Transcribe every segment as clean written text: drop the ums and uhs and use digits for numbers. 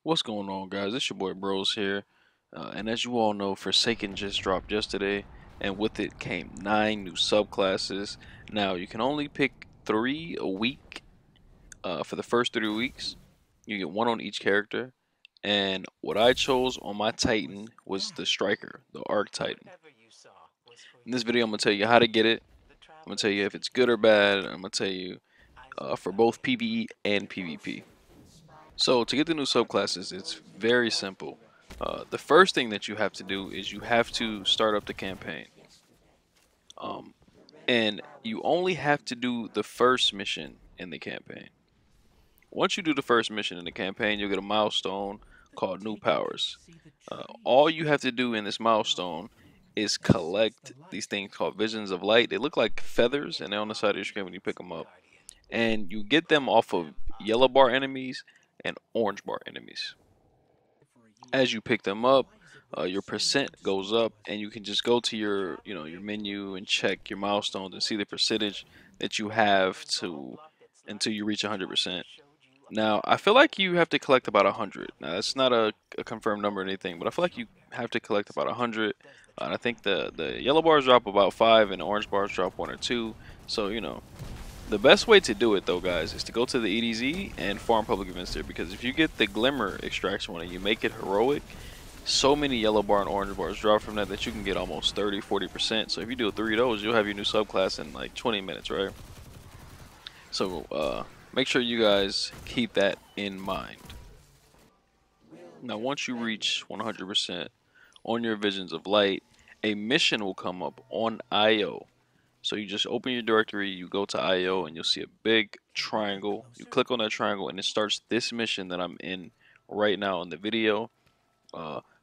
What's going on, guys? It's your boy Bros here, and as you all know, Forsaken just dropped yesterday, and with it came 9 new subclasses. Now you can only pick 3 a week. For the first 3 weeks, you get 1 on each character, and what I chose on my Titan was the Striker, the Arc Titan. In this video, I'm gonna tell you how to get it. I'm gonna tell you if it's good or bad. I'm gonna tell you for both PVE and PvP. So to get the new subclasses, it's very simple. The first thing that you have to do is you have to start up the campaign. Um, and you only have to do the first mission in the campaign. Once you do the first mission in the campaign, you'll get a milestone called New Powers. All you have to do in this milestone is collect these things called Visions of Light. They look like feathers and they're on the side of your screen when you pick them up. And you get them off of yellow bar enemies and orange bar enemies. As you pick them up, your percent goes up, and you can just go to your menu and check your milestones and see the percentage that you have to until you reach 100%. Now, I feel like you have to collect about 100. Now, that's not a confirmed number or anything, but I feel like you have to collect about 100. And I think the yellow bars drop about 5, and the orange bars drop 1 or 2. So, the best way to do it, though, guys, is to go to the EDZ and farm public events there, because if you get the Glimmer extraction one and you make it heroic, so many yellow bar and orange bars drop from that you can get almost 30-40%. So if you do 3 of those, you'll have your new subclass in like 20 minutes, right? So make sure you guys keep that in mind. Now, once you reach 100% on your Visions of Light, a mission will come up on IO. So you just open your directory, you go to IO, and you'll see a big triangle. You click on that triangle, and it starts this mission that I'm in right now in the video.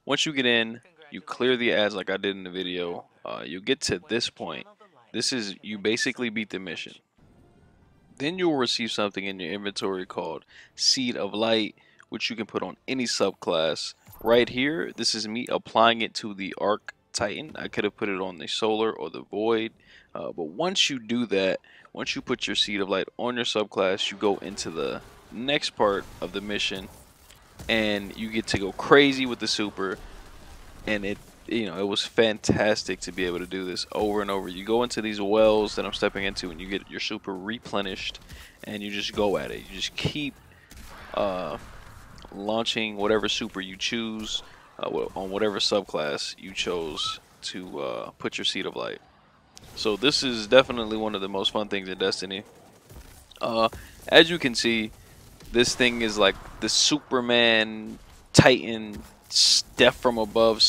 Once you get in, you clear the ads like I did in the video. You get to this point. This is, you basically beat the mission. Then you'll receive something in your inventory called Seed of Light, which you can put on any subclass. Right here, this is me applying it to the Arc Titan. I could have put it on the Solar or the Void. But once you do that, once you put your Seed of Light on your subclass, you go into the next part of the mission, and you get to go crazy with the super. And it was fantastic to be able to do this over and over. You go into these wells that I'm stepping into, and you get your super replenished, and you just go at it. You just keep launching whatever super you choose on whatever subclass you chose to put your Seed of Light. So this is definitely one of the most fun things in Destiny. As you can see, this thing is like the Superman Titan death from above.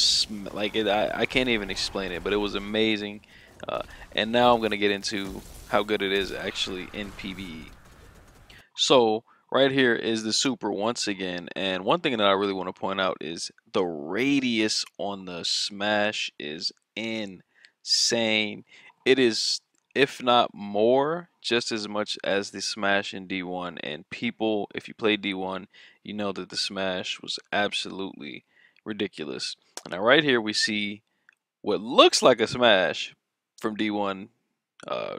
Like I can't even explain it, but it was amazing. And now I'm gonna get into how good it is actually in PVE. So right here is the super once again, and one thing that I really want to point out is the radius on the smash is insane. It is, if not more, just as much as the smash in D1. And people, if you play D1, you know that the smash was absolutely ridiculous. Now right here we see what looks like a smash from D1,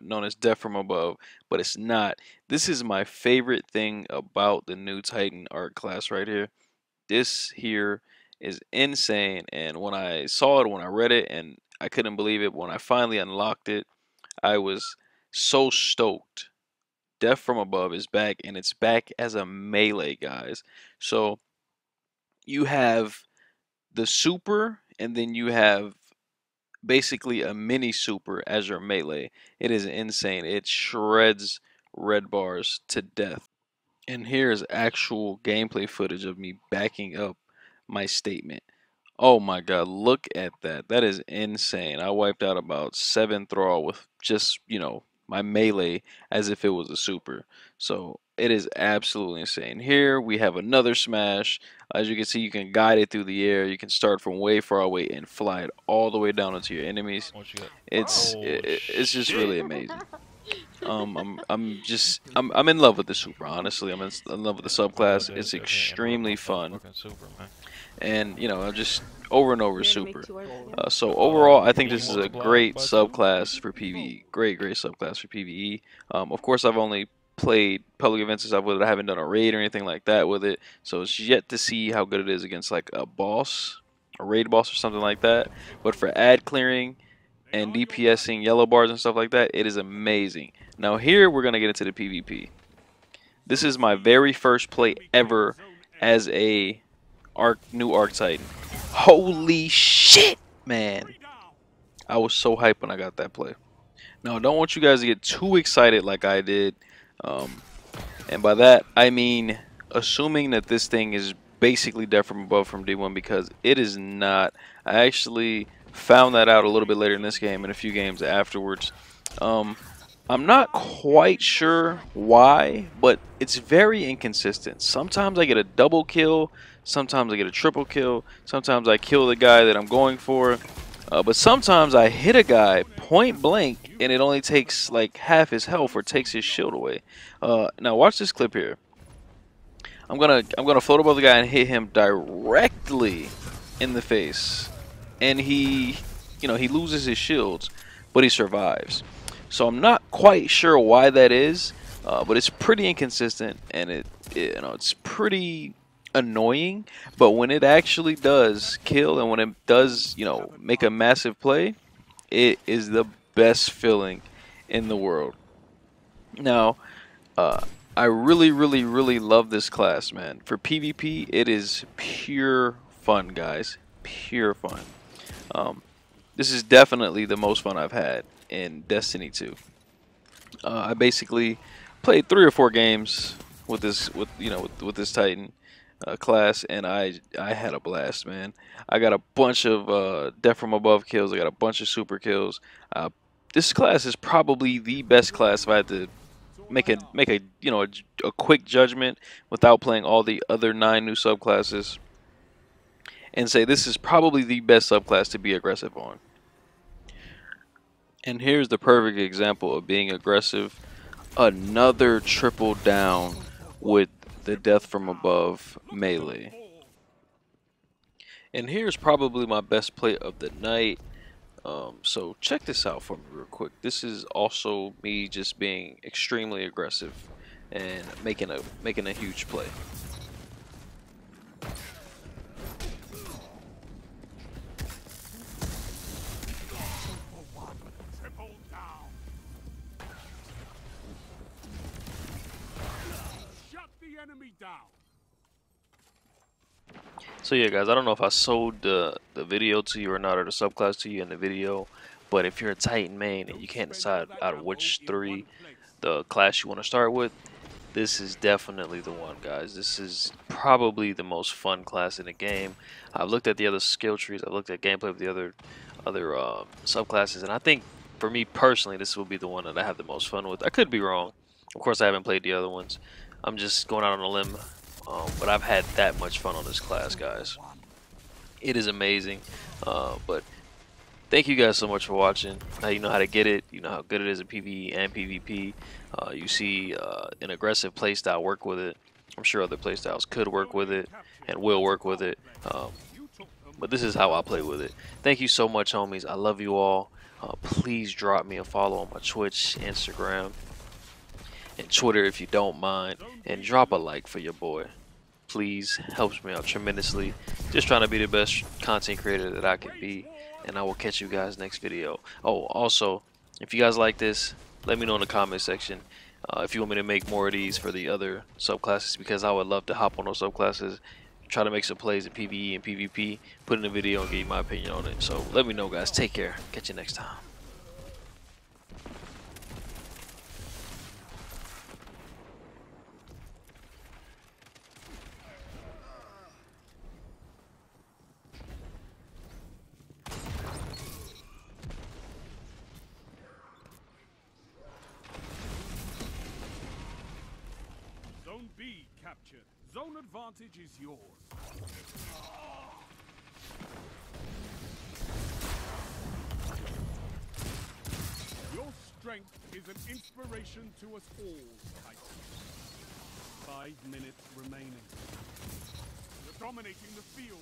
known as Death from Above, but it's not. This is my favorite thing about the new Titan art class right here. This here is insane, and when I saw it, when I read it, and I couldn't believe it, when I finally unlocked it, I was so stoked. Death from Above is back, and it's back as a melee, guys. So you have the super, and then you have basically a mini super as your melee. It is insane. It shreds red bars to death. And here's actual gameplay footage of me backing up my statement. Oh my god, look at that. That is insane. I wiped out about 7 thrall with just, my melee as if it was a super. So it is absolutely insane. Here we have another smash. As you can see, you can guide it through the air. You can start from way far away and fly it all the way down into your enemies. It's just really amazing. I'm in love with the super. Honestly, I'm in love with the subclass. It's extremely fun, and I'm just over and over super. So overall, I think this is a great subclass for PvE. Great subclass for PvE. Of course, I've only played public events and stuff with it. I haven't done a raid or anything like that with it, so it's yet to see how good it is against like a boss, a raid boss or something like that. But for ad clearing and DPSing yellow bars and stuff like that, it is amazing. Now here we're gonna get into the PvP. This is my very first play ever as a new Arc Titan. Holy shit, man! I was so hyped when I got that play. Now, I don't want you guys to get too excited like I did. And by that, I mean assuming that this thing is basically death from above from D1, because it is not. I actually found that out a little bit later in this game and a few games afterwards. I'm not quite sure why, but it's very inconsistent. Sometimes I get a double kill, sometimes I get a triple kill, sometimes I kill the guy that I'm going for. But sometimes I hit a guy point blank and it only takes like half his health or takes his shield away. Now watch this clip here. I'm gonna float above the guy and hit him directly in the face, and he loses his shields, but he survives. So I'm not quite sure why that is, but it's pretty inconsistent, and it's pretty annoying. But when it actually does kill, and when it does make a massive play, it is the best feeling in the world. Now I really love this class, man. For PvP, it is pure fun, guys, pure fun. This is definitely the most fun I've had in Destiny 2. I basically played 3 or 4 games with this this Titan class, and I had a blast, man. I got a bunch of death from above kills. I got a bunch of super kills. This class is probably the best class if I had to make a quick judgment without playing all the other 9 new subclasses, and say this is probably the best subclass to be aggressive on. And here's the perfect example of being aggressive. Another triple down with the death from above melee. And here's probably my best play of the night. So check this out for me real quick. This is also me just being extremely aggressive and making a huge play. So yeah, guys, I don't know if I sold the video to you or not, or the subclass to you in the video, but if you're a Titan main and you can't decide out of which 3 the class you want to start with, this is definitely the one, guys. This is probably the most fun class in the game. I've looked at the other skill trees, I've looked at gameplay of the other subclasses, and I think for me personally, this will be the one that I have the most fun with. I could be wrong. Of course, I haven't played the other ones. I'm just going out on a limb. But I've had that much fun on this class, guys. It is amazing. But thank you guys so much for watching. Now you know how to get it. You know how good it is in PvE and PvP. You see an aggressive playstyle, work with it. I'm sure other playstyles could work with it and will work with it. But this is how I play with it. Thank you so much, homies. I love you all. Please drop me a follow on my Twitch, Instagram, and Twitter if you don't mind. And drop a like for your boy. Please, helps me out tremendously. Just trying to be the best content creator that I can be. And I will catch you guys next video. Oh, also, if you guys like this, let me know in the comment section if you want me to make more of these for the other subclasses, because I would love to hop on those subclasses, try to make some plays in PvE and PvP, put in a video and give you my opinion on it. So let me know, guys. Take care. Catch you next time. Zone B captured. Zone advantage is yours. Your strength is an inspiration to us all, Titan. 5 minutes remaining. You're dominating the field.